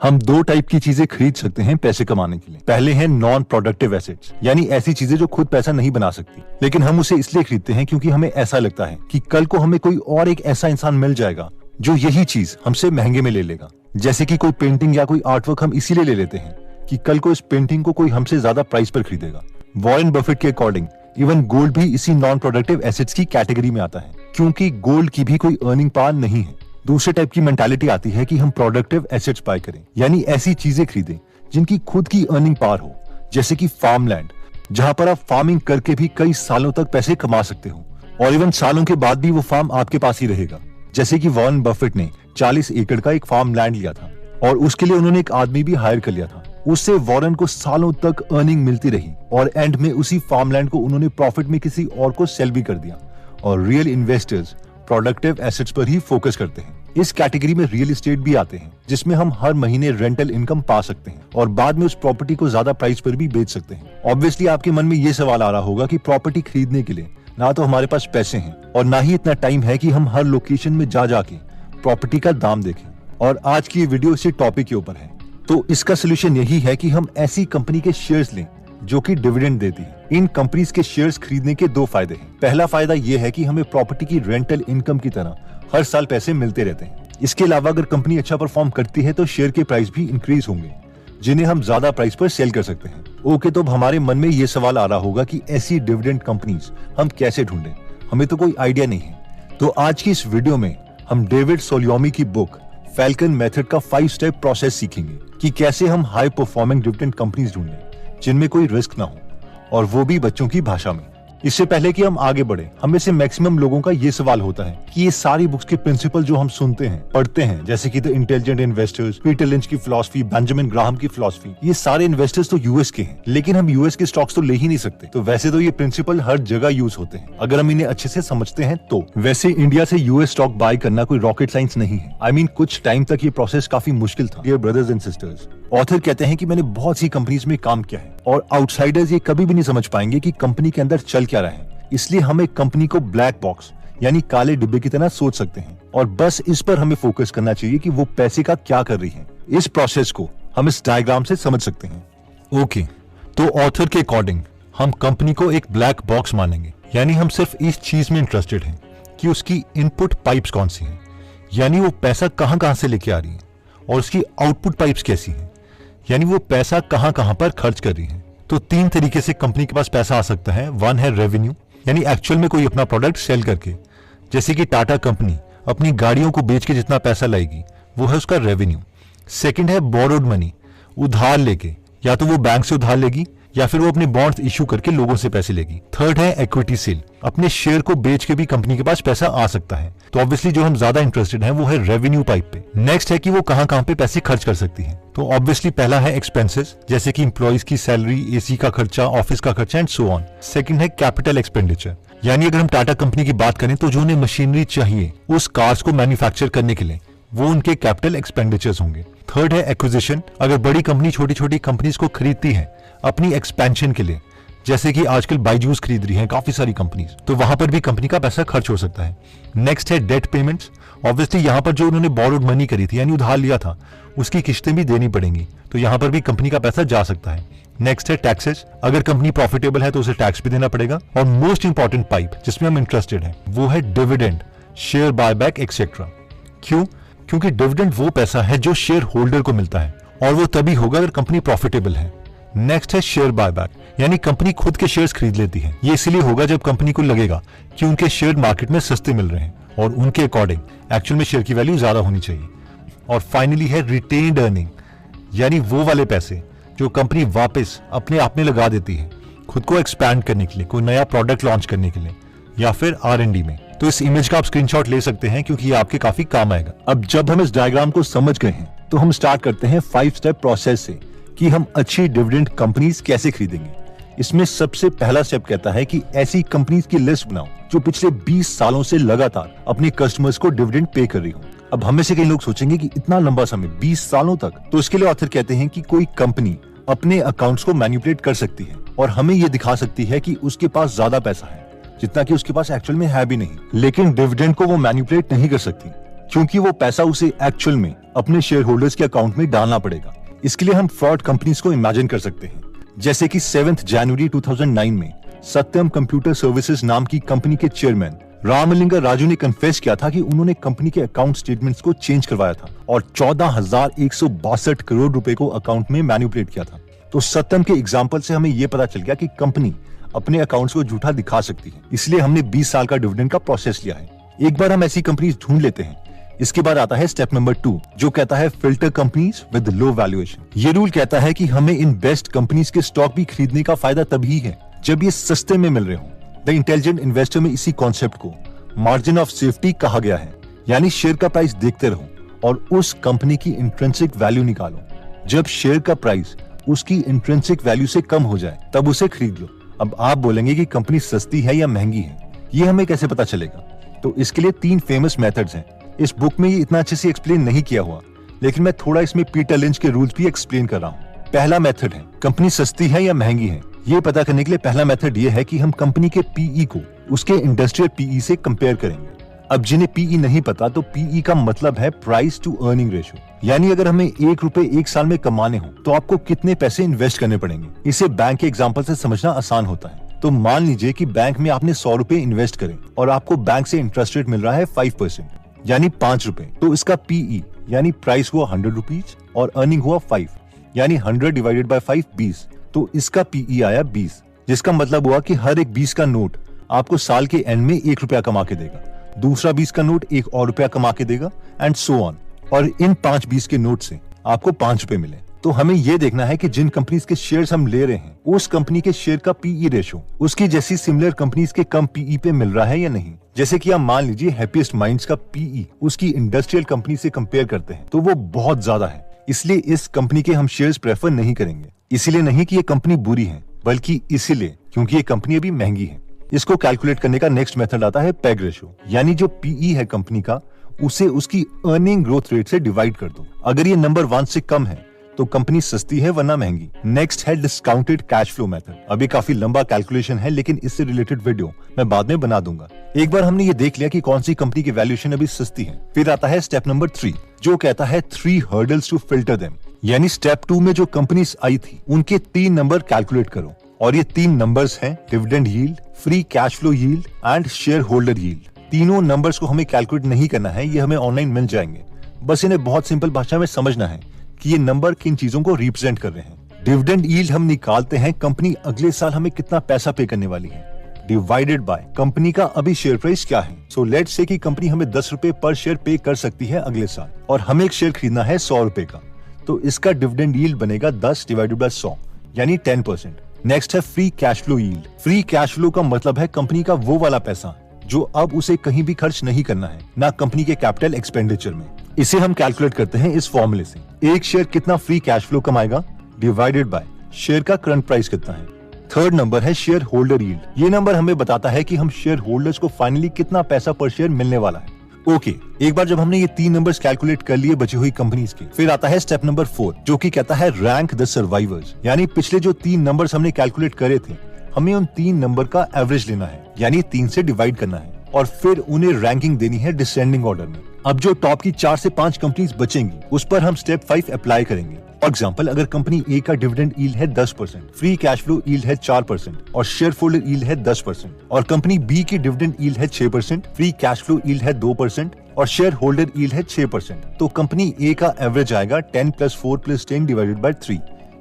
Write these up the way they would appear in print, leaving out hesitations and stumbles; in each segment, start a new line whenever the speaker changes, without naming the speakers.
हम दो टाइप की चीजें खरीद सकते हैं पैसे कमाने के लिए। पहले है नॉन प्रोडक्टिव एसेट्स, यानी ऐसी चीजें जो खुद पैसा नहीं बना सकती, लेकिन हम उसे इसलिए खरीदते हैं क्योंकि हमें ऐसा लगता है कि कल को हमें कोई और एक ऐसा इंसान मिल जाएगा जो यही चीज हमसे महंगे में ले लेगा। जैसे कि कोई पेंटिंग या कोई आर्टवर्क हम इसीलिए ले लेते हैं कि कल को इस पेंटिंग को कोई हमसे ज्यादा प्राइस पर खरीदेगा। वॉरेन बफेट के अकॉर्डिंग इवन गोल्ड भी इसी नॉन प्रोडक्टिव एसेट्स की कैटेगरी में आता है, क्योंकि गोल्ड की भी कोई अर्निंग पावर नहीं है। दूसरे टाइप की मेंटालिटी आती है कि हम प्रोडक्टिव एसेट्स बाय करें, यानी ऐसी चीजें खरीदें जिनकी खुद की अर्निंग पावर हो, जैसे कि फार्मलैंड, जहां पर आप फार्मिंग करके भी कई सालों तक पैसे कमा सकते हो और इवन सालों के बाद भी वो फार्म आपके पास ही रहेगा। जैसे कि वॉरेन बफेट ने 40 एकड़ का एक फार्म लैंड लिया था और उसके लिए उन्होंने एक आदमी भी हायर कर लिया था। उससे वॉरेन को सालों तक अर्निंग मिलती रही और एंड में उसी फार्मलैंड को उन्होंने प्रॉफिट में किसी और को सेल भी कर दिया। और रियल इन्वेस्टर्स प्रोडक्टिव एसेट्स पर ही फोकस करते हैं। इस कैटेगरी में रियल एस्टेट भी आते हैं, जिसमें हम हर महीने रेंटल इनकम पा सकते हैं और बाद में उस प्रॉपर्टी को ज्यादा प्राइस पर भी बेच सकते हैं। ऑब्वियसली आपके मन में ये सवाल आ रहा होगा कि प्रॉपर्टी खरीदने के लिए ना तो हमारे पास पैसे हैं और ना ही इतना टाइम है कि हम हर लोकेशन में जा जाके प्रॉपर्टी का दाम देखें। और आज की ये वीडियो इसी टॉपिक के ऊपर है। तो इसका सोल्यूशन यही है कि हम ऐसी कंपनी के शेयर्स लें जो कि डिविडेंड देती है। इन कंपनीज के शेयर्स खरीदने के दो फायदे हैं। पहला फायदा ये है कि हमें प्रॉपर्टी की रेंटल इनकम की तरह हर साल पैसे मिलते रहते हैं। इसके अलावा अगर कंपनी अच्छा परफॉर्म करती है तो शेयर के प्राइस भी इंक्रीज होंगे, जिन्हें हम ज्यादा प्राइस पर सेल कर सकते हैं। ओके, तो अब हमारे मन में ये सवाल आ रहा होगा कि ऐसी डिविडेंड कंपनीज हम कैसे ढूंढें, हमें तो कोई आइडिया नहीं है। तो आज की इस वीडियो में हम डेविड सोलियोमी की बुक फैल्कन मेथड का 5 स्टेप प्रोसेस सीखेंगे कि कैसे हम हाई परफॉर्मिंग डिविडेंड कंपनीज ढूंढें जिनमें कोई रिस्क ना हो, और वो भी बच्चों की भाषा में। इससे पहले कि हम आगे बढ़े, हम में से मैक्सिमम लोगों का ये सवाल होता है कि ये सारी बुक्स के प्रिंसिपल जो हम सुनते हैं, पढ़ते हैं, जैसे कि the intelligent investors, Peter lynch की फिलॉसफी, बेंजामिन ग्राहम की फिलॉसफी, ये सारे इन्वेस्टर्स तो यूएस के हैं, लेकिन हम यूएस के स्टॉक्स तो ले ही नहीं सकते। तो वैसे तो ये प्रिंसिपल हर जगह यूज होते हैं अगर हम इन्हें अच्छे से समझते हैं तो। वैसे इंडिया से यूएस स्टॉक बाय करना कोई रॉकेट साइंस नहीं है। I mean, कुछ टाइम तक ये प्रोसेस काफी मुश्किल था। Dear brothers and sisters, author कहते हैं कि मैंने बहुत सी कंपनीज में काम किया है और आउटसाइडर्स ये कभी भी नहीं समझ पाएंगे कि कंपनी के अंदर चल क्या रहा है। इसलिए हम एक कंपनी को ब्लैक बॉक्स यानी काले डिब्बे की तरह सोच सकते हैं और बस इस पर हमें फोकस करना चाहिए कि वो पैसे का क्या कर रही है। इस प्रोसेस को हम इस डायग्राम से समझ सकते हैं। ओके, तो ऑथर के अकॉर्डिंग हम कंपनी को एक ब्लैक बॉक्स मानेंगे, यानी हम सिर्फ इस चीज में इंटरेस्टेड हैं कि उसकी इनपुट पाइप्स कौन सी हैं, यानी वो पैसा कहां से लेके आ रही है, और उसकी आउटपुट पाइप्स कैसी हैं, यानी वो पैसा कहां पर खर्च कर रही है। तो 3 तरीके से कंपनी के पास पैसा आ सकता है। वन है रेवेन्यू, यानी एक्चुअल में कोई अपना प्रोडक्ट सेल करके, जैसे कि टाटा कंपनी अपनी गाड़ियों को बेच के जितना पैसा लाएगी वो है उसका रेवेन्यू। सेकंड है बोरोड मनी, उधार लेके, या तो वो बैंक से उधार लेगी या फिर वो अपने बॉन्ड्स इशू करके लोगों से पैसे लेगी। थर्ड है इक्विटी सेल, अपने शेयर को बेच के भी कंपनी के पास पैसा आ सकता है। तो ऑब्वियसली जो हम ज्यादा इंटरेस्टेड हैं वो है रेवेन्यू पाइप पे। नेक्स्ट है कि वो कहां पे पैसे खर्च कर सकती है। तो ऑब्वियसली पहला है एक्सपेंसेस, जैसे कि इंप्लॉइज की सैलरी, एसी का खर्चा, ऑफिस का खर्चा एंड सो ऑन। सेकंड है कैपिटल एक्सपेंडिचर, यानी अगर हम टाटा कंपनी की बात करें तो जो उन्हें मशीनरी चाहिए उस कार्स को मैन्युफैक्चर करने के लिए, वो उनके कैपिटल एक्सपेंडिचर्स होंगे। थर्ड है एक्विजिशन, अगर बड़ी कंपनी छोटी छोटी कंपनीज को खरीदती है अपनी एक्सपेंशन के लिए, जैसे कि आजकल बायजूस खरीद रही हैं काफी सारी कंपनीज, तो वहां पर भी कंपनी का पैसा खर्च हो सकता है। नेक्स्ट है डेट पेमेंट्स, ऑब्वियसली यहाँ पर जो उन्होंने बोरोड मनी करी थी यानी उधार लिया था उसकी किस्तें भी देनी पड़ेंगी, तो यहाँ पर भी कंपनी का पैसा जा सकता है। नेक्स्ट है टैक्सेस, अगर कंपनी प्रॉफिटेबल है तो उसे टैक्स भी देना पड़ेगा। और मोस्ट इंपॉर्टेंट पाइप जिसमें हम इंटरेस्टेड हैं वो है डिविडेंड, शेयर बायबैक एक्सेट्रा। क्यों? क्योंकि डिविडेंड वो पैसा है जो शेयर होल्डर को मिलता है और वो तभी होगा अगर कंपनी प्रॉफिटेबल है। नेक्स्ट है शेयर बायबैक, यानी कंपनी खुद के शेयर्स खरीद लेती है। ये इसलिए होगा जब कंपनी को लगेगा कि उनके शेयर मार्केट में सस्ते मिल रहे हैं और उनके अकॉर्डिंग एक्चुअल में शेयर की वैल्यू ज्यादा होनी चाहिए। और फाइनली है रिटेन्ड अर्निंग, यानी वो वाले पैसे जो कंपनी वापस अपने आप में लगा देती है खुद को एक्सपैंड करने के लिए, कोई नया प्रोडक्ट लॉन्च करने के लिए या फिर R&D में। तो इस इमेज का आप स्क्रीनशॉट ले सकते हैं क्योंकि ये आपके काफी काम आएगा। अब जब हम इस डायग्राम को समझ गए हैं तो हम स्टार्ट करते हैं 5 स्टेप प्रोसेस से कि हम अच्छी डिविडेंड कंपनीज कैसे खरीदेंगे। इसमें सबसे पहला स्टेप कहता है कि ऐसी कंपनीज की लिस्ट बनाओ जो पिछले 20 सालों से लगातार अपने कस्टमर्स को डिविडेंड पे कर रही हो। अब हमें से कई लोग सोचेंगे कि इतना लंबा समय 20 सालों तक, तो इसके लिए ऑथर कहते हैं कि कोई कंपनी अपने अकाउंट्स को मैनिपुलेट कर सकती है और हमें ये दिखा सकती है कि उसके पास ज्यादा पैसा है जितना कि उसके पास एक्चुअल में है भी नहीं, लेकिन डिविडेंड को वो मैनिपुलेट नहीं कर सकती। क्योंकि वो पैसा उसे एक्चुअल में अपने शेयर होल्डर्स के अकाउंट में डालना पड़ेगा। इसके लिए हम फ्रॉड कंपनीज को इमेजिन कर सकते हैं, जैसे कि 7 जनवरी 2009 में सत्यम कंप्यूटर सर्विसेज नाम की कंपनी के चेयरमैन रामलिंगा राजू ने कन्फेस किया था कि उन्होंने कंपनी के अकाउंट स्टेटमेंट्स को चेंज करवाया था और 14,162 करोड़ रुपए को अकाउंट में मैनिपुलेट किया था। तो सत्यम के एग्जाम्पल से हमें यह पता चल गया कि कंपनी अपने अकाउंट्स को झूठा दिखा सकती है, इसलिए हमने 20 साल का डिविडेंड का प्रोसेस लिया है। एक बार हम ऐसी कंपनीज ढूंढ लेते हैं। इसके बाद आता है स्टेप नंबर 2, जो कहता है filter companies with low valuation. ये रूल कहता है कि हमें इन बेस्ट कंपनीज के स्टॉक भी खरीदने का फायदा तभी है जब ये सस्ते में मिल रहे हो। द इंटेलिजेंट इन्वेस्टर में इसी कॉन्सेप्ट को मार्जिन ऑफ सेफ्टी कहा गया है, यानी शेयर का प्राइस देखते रहो और उस कंपनी की इंट्रिंसिक वैल्यू निकालो। जब शेयर का प्राइस उसकी इंट्रिंसिक वैल्यू से कम हो जाए तब उसे खरीद लो। अब आप बोलेंगे कि कंपनी सस्ती है या महंगी है, ये हमें कैसे पता चलेगा? तो इसके लिए 3 फेमस मेथड्स हैं। इस बुक में ये इतना अच्छे से एक्सप्लेन नहीं किया हुआ, लेकिन मैं थोड़ा इसमें पीटर लिंच के रूल्स भी एक्सप्लेन कर रहा हूँ। पहला मेथड है कंपनी सस्ती है या महंगी है। ये पता करने के लिए पहला मेथड ये है कि हम कंपनी के पीई को उसके इंडस्ट्रियल पीई से कंपेयर करेंगे। अब जिन्हें पीई नहीं पता, तो पीई का मतलब है प्राइस टू अर्निंग रेशियो, यानी अगर हमें 1 रुपए 1 साल में कमाने हो तो आपको कितने पैसे इन्वेस्ट करने पड़ेंगे। इसे बैंक के एग्जाम्पल से समझना आसान होता है। तो मान लीजिए कि बैंक में आपने 100 रुपए इन्वेस्ट करें और आपको बैंक से इंटरेस्ट रेट मिल रहा है 5%, यानी 5 रुपए। तो इसका पीई यानी प्राइस हुआ 100 रुपीज और अर्निंग हुआ 5, यानी 100 डिवाइडेड बाय 5 20। तो इसका पीई आया 20, जिसका मतलब हुआ कि हर एक 20 का नोट आपको साल के एंड में 1 रुपया कमा के देगा, दूसरा 20 का नोट 1 और रुपया कमा के देगा, एंड सो ऑन। और इन 5 20 के नोट से आपको 5 रुपए मिले। तो हमें यह देखना है कि जिन कंपनीज के शेयर्स हम ले रहे हैं उस कंपनी के शेयर का पीई रेशो उसकी जैसी सिमिलर कंपनीज के कम पीई पे मिल रहा है या नहीं। जैसे कि आप मान लीजिए हैप्पीएस्ट माइंड्स का पीई उसकी इंडस्ट्रियल कंपनी से कंपेयर करते हैं तो वो बहुत ज्यादा है, इसलिए इस कंपनी के हम शेयर्स प्रेफर नहीं करेंगे। इसीलिए नहीं कि ये कंपनी बुरी है, बल्कि इसीलिए क्योंकि ये कंपनी अभी महंगी है। इसको कैलकुलेट करने का नेक्स्ट मेथड आता है पेग रेशो, यानी जो पीई है कंपनी का उसे उसकी अर्निंग ग्रोथ रेट से डिवाइड कर दो। अगर ये नंबर 1 से कम है तो कंपनी सस्ती है वरना महंगी। नेक्स्ट है डिस्काउंटेड कैश फ्लो मेथड। अभी काफी लंबा कैलकुलेशन है, लेकिन इससे रिलेटेड वीडियो मैं बाद में बना दूंगा। एक बार हमने ये देख लिया कि कौन सी कंपनी की वैल्यूएशन अभी सस्ती है, फिर आता है स्टेप नंबर 3, जो कहता है 3 हर्डल्स टू फिल्टर देम। यानी स्टेप 2 में जो कंपनीज आई थी उनके 3 नंबर कैलकुलेट करो, और ये 3 नंबर्स हैं dividend yield, free cash flow yield and share holder yield. तीनों नंबर्स को हमें कैलकुलेट नहीं करना है, ये हमें ऑनलाइन मिल जाएंगे। बस इन्हें बहुत सिंपल भाषा में समझना है कि ये नंबर किन चीजों को रिप्रेजेंट कर रहे हैं। डिविडेंड यील्ड हम निकालते हैं कंपनी अगले साल हमें कितना पैसा पे करने वाली है, डिवाइडेड बाय कंपनी का अभी शेयर प्राइस क्या है। सो लेट्स से कि कंपनी हमें 10 रुपए पर शेयर पे कर सकती है अगले साल, और हमें एक शेयर खरीदना है 100 रुपए का, तो इसका डिविडेंड यील्ड बनेगा 10 डिवाइडेड बाय 100, यानी 10%। नेक्स्ट है free cash flow yield. Free cash flow का मतलब है कंपनी का वो वाला पैसा जो अब उसे कहीं भी खर्च नहीं करना है, ना कंपनी के कैपिटल एक्सपेंडिचर में। इसे हम कैलकुलेट करते हैं इस फॉर्मूले से, एक शेयर कितना फ्री कैश फ्लो कमाएगा डिवाइडेड बाय शेयर का करंट प्राइस कितना है। थर्ड नंबर है शेयर होल्डर यील्ड। ये नंबर हमें बताता है कि हम शेयर होल्डर्स को फाइनली कितना पैसा पर शेयर मिलने वाला है। ओके, एक बार जब हमने ये 3 नंबर्स कैलकुलेट कर लिए बची हुई कंपनीज के, फिर आता है स्टेप नंबर 4, जो कि कहता है रैंक द सर्वाइवर्स। यानी पिछले जो 3 नंबर्स हमने कैलकुलेट करे थे, हमें उन 3 नंबर का एवरेज लेना है, यानी 3 से डिवाइड करना है, और फिर उन्हें रैंकिंग देनी है डिसेंडिंग ऑर्डर में। अब जो टॉप की 4 से 5 कंपनीज बचेंगी उस पर हम स्टेप 5 अप्लाई करेंगे। फॉर एग्जाम्पल, अगर कंपनी ए का डिविडेंड यील्ड है 10%, फ्री कैश फ्लो यील्ड है 4% और शेयर होल्डर यील्ड है 10%, और कंपनी बी की डिविडेंड यील्ड है 6%, फ्री कैश फ्लो यील्ड है 2% और शेयर होल्डर यील्ड है 6%, तो कंपनी ए का एवरेज आएगा 10 + 4 + 10 डिवाइडेड बाय 3,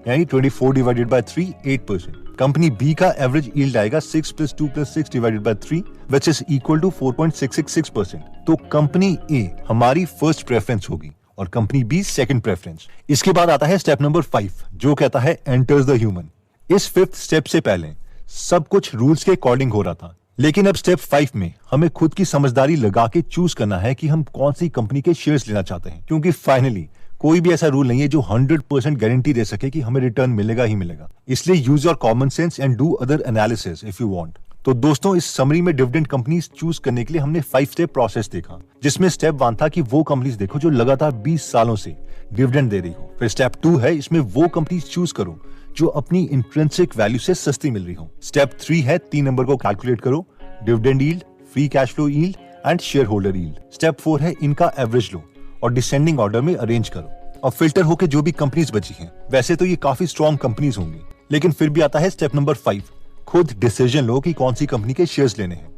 यानी 24 डिवाइडेड बाय 3 8%। कंपनी बी का एवरेज यील्ड आएगा 6 + 2 + 6 divided by 3 which is equal to 4.666%। तो कंपनी ए हमारी फर्स्ट प्रेफरेंस होगी और कंपनी बी सेकंड प्रेफरेंस। इसके बाद आता है स्टेप नंबर 5, जो कहता है एंटर्स द ह्यूमन। इस 5th स्टेप से पहले सब कुछ रूल्स के अकॉर्डिंग हो रहा था, लेकिन अब स्टेप 5 में हमें खुद की समझदारी लगा के चूज करना है कि हम कौन सी कंपनी के शेयर्स लेना चाहते हैं, क्योंकि फाइनली कोई भी ऐसा रूल नहीं है जो 100% गारंटी दे सके कि हमें रिटर्न मिलेगा ही मिलेगा। इसलिए use your common sense and do other analysis if you want. तो दोस्तों, इस समरी में डिविडेंड कंपनीज चूज करने के लिए हमने 5 स्टेप प्रोसेस देखा, जिसमें स्टेप 1 था कि वो कंपनीज देखो जो लगातार 20 सालों से डिविडेंड दे रही हो। फिर स्टेप 2 है, इसमें वो कंपनीज चूज करो जो अपनी इंट्रिंसिक वैल्यू से सस्ती मिल रही हो। स्टेप 3 है 3 नंबर को कैलकुलेट करो, dividend yield, free cash flow yield and share holder yield. Step 4 है इनका एवरेज लो और डिसेंडिंग ऑर्डर में अरेंज करो। और फिल्टर होके जो भी कंपनीज बची हैं, वैसे तो ये काफी स्ट्रॉन्ग कंपनीज होंगी, लेकिन फिर भी आता है स्टेप नंबर 5, खुद डिसीजन लो कि कौन सी कंपनी के शेयर्स लेने हैं।